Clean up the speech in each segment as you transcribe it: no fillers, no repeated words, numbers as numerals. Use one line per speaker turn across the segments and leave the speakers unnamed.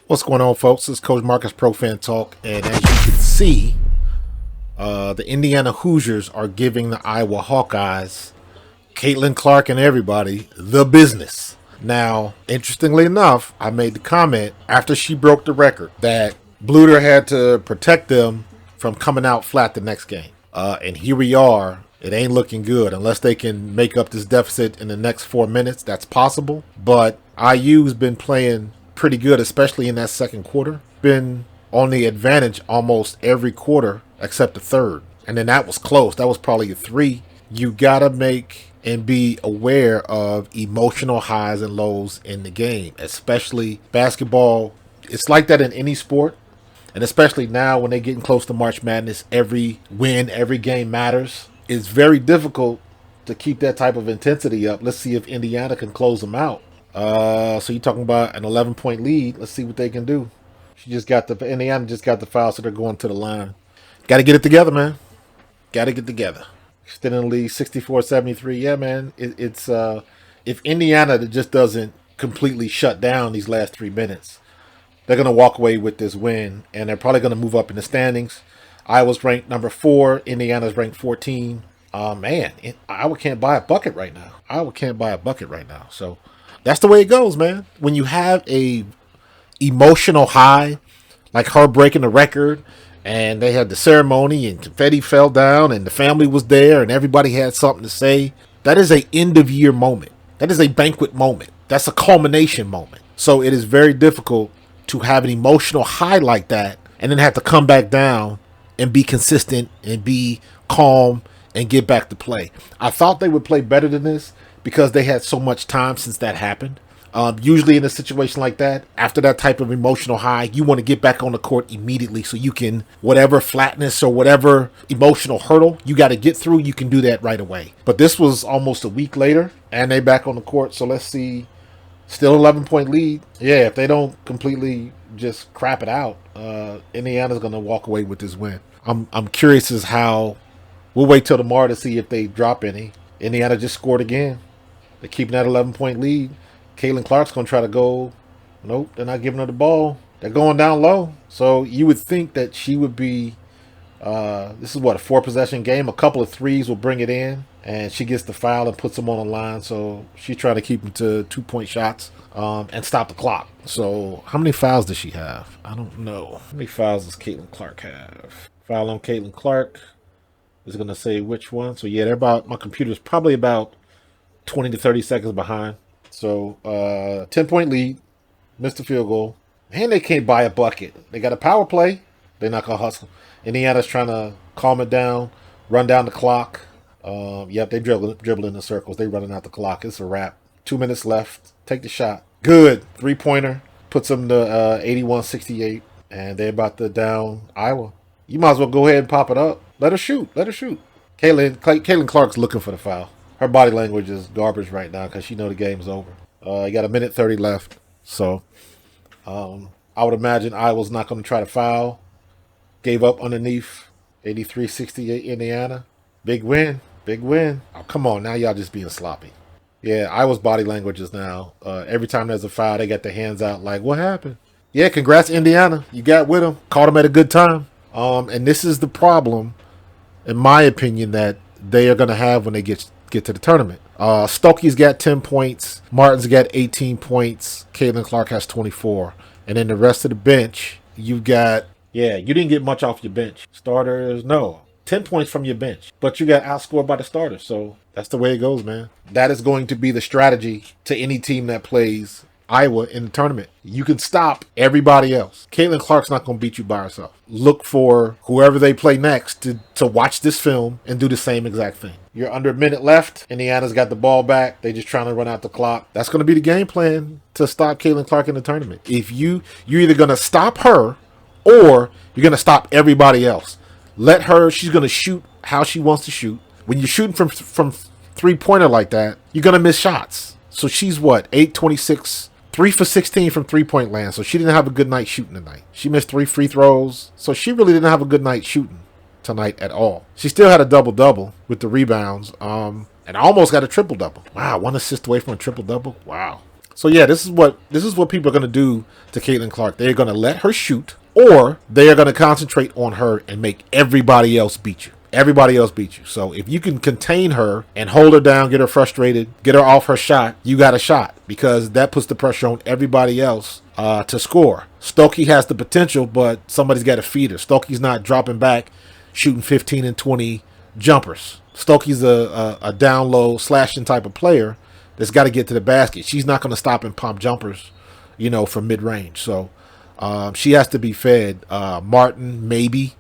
What's going on, folks? This is Coach Marcus Pro Fan Talk, and as you can see, the Indiana Hoosiers are giving the Iowa Hawkeyes, Caitlin Clark and everybody, the business. Now, interestingly enough, I made the comment after she broke the record that Bluter had to protect them from coming out flat the next game. And here we are. It ain't looking good unless they can make up this deficit in the next 4 minutes. That's possible. But IU's been playing pretty good, especially in that second quarter. Been on the advantage almost every quarter except the third. And then that was close. That was probably a 3. You got to make and be aware of emotional highs and lows in the game, especially basketball. It's like that in any sport. And especially now when they're getting close to March Madness, every win, every game matters. It's very difficult to keep that type of intensity up. Let's see if Indiana can close them out. So you're talking about an 11-point lead. Let's see what they can do. Indiana just got the foul, so they're going to the line. Got to get it together, man. Got to get together. Extending the lead 64-73. Yeah, man. It's if Indiana just doesn't completely shut down these last 3 minutes, they're going to walk away with this win, and they're probably going to move up in the standings. Iowa's ranked number 4. Indiana's ranked 14. Iowa can't buy a bucket right now. So that's the way it goes, man. When you have a emotional high, like her breaking the record, and they had the ceremony, and confetti fell down, and the family was there, and everybody had something to say, that is a end-of-year moment. That is a banquet moment. That's a culmination moment. So it is very difficult to have an emotional high like that and then have to come back down and be consistent and be calm and get back to play. I thought they would play better than this because they had so much time since that happened. Usually in a situation like that, after that type of emotional high, you want to get back on the court immediately so you can, whatever flatness or whatever emotional hurdle you got to get through, you can do that right away. But this was almost a week later, and they back on the court, so let's see. Still 11-point lead. Yeah, if they don't completely just crap it out, Indiana's going to walk away with this win. I'm curious as how. We'll wait till tomorrow to see if they drop any. Indiana just scored again. They're keeping that 11-point lead. Caitlin Clark's going to try to go. Nope, they're not giving her the ball. They're going down low. So you would think that she would be, this is what, a 4-possession game. A couple of threes will bring it in. And she gets the foul and puts them on the line. So she's trying to keep them to 2-point shots and stop the clock. So how many fouls does she have? I don't know. How many fouls does Caitlin Clark have? Foul on Caitlin Clark is going to say which one. So yeah, my computer's probably about 20 to 30 seconds behind. So 10-point lead, missed the field goal. Man, they can't buy a bucket. They got a power play. They're not going to hustle. Indiana's trying to calm it down, run down the clock. Yep, they dribble in the circles. They running out the clock. It's a wrap. 2 minutes left. Take the shot. Good. 3-pointer. Puts them to 81-68. And they're about to down Iowa. You might as well go ahead and pop it up. Let her shoot. Caitlin Clark's looking for the foul. Her body language is garbage right now because she know the game's over. You got 1:30 left. So I would imagine Iowa's not going to try to foul. Gave up underneath 83-68 Indiana. Big win. Oh, come on. Now y'all just being sloppy. Yeah, Iowa's body language is now. Every time there's a foul, they got their hands out like, what happened? Yeah, congrats, Indiana. You got with them. Caught them at a good time. And this is the problem, in my opinion, that they are going to have when they get to the tournament. Stokey's got 10 points. Martin's got 18 points. Caitlin Clark has 24. And then the rest of the bench, you didn't get much off your bench. Starters, no. 10 points from your bench. But you got outscored by the starters. So that's the way it goes, man. That is going to be the strategy to any team that plays Iowa in the tournament. You can stop everybody else. Caitlin Clark's not going to beat you by herself. Look for whoever they play next to watch this film and do the same exact thing. You're under a minute left. Indiana's got the ball back. They just trying to run out the clock. That's going to be the game plan to stop Caitlin Clark in the tournament. If you're either going to stop her or you're going to stop everybody else. Let her, she's going to shoot how she wants to shoot. When you're shooting from three-pointer like that, you're going to miss shots. So she's 8-26, 3 for 16 from three-point land. So she didn't have a good night shooting tonight. She missed 3 free throws. So she really didn't have a good night shooting tonight at all. She still had a double-double with the rebounds. And almost got a triple-double. Wow, 1 assist away from a triple-double. Wow. So yeah, this is what people are going to do to Caitlin Clark. They're going to let her shoot, or they are going to concentrate on her and make everybody else beat you. Everybody else beat you. So if you can contain her and hold her down, get her frustrated, get her off her shot, you got a shot, because that puts the pressure on everybody else to score. Stokey has the potential, but somebody's got to feed her. Stokey's not dropping back, shooting 15 and 20 jumpers. Stokey's a down low slashing type of player that's got to get to the basket. She's not going to stop and pump jumpers, from mid range. So she has to be fed. Martin maybe,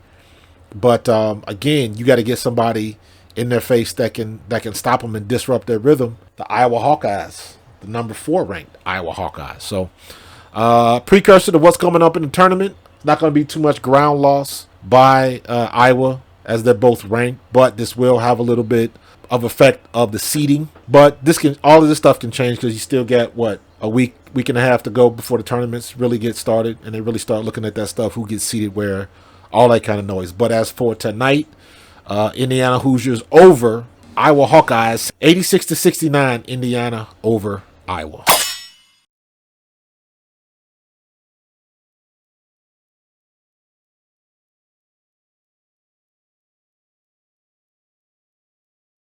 but again, you got to get somebody in their face that can stop them and disrupt their rhythm. The Iowa Hawkeyes, the number 4 ranked Iowa Hawkeyes. So precursor to what's coming up in the tournament. Not going to be too much ground loss by Iowa, as they're both ranked, but this will have a little bit of effect of the seeding. But all of this stuff can change, because you still get a week and a half to go before the tournaments really get started, and they really start looking at that stuff, who gets seeded where, all that kind of noise. But as for tonight, Indiana Hoosiers over Iowa Hawkeyes, 86-69, Indiana over Iowa.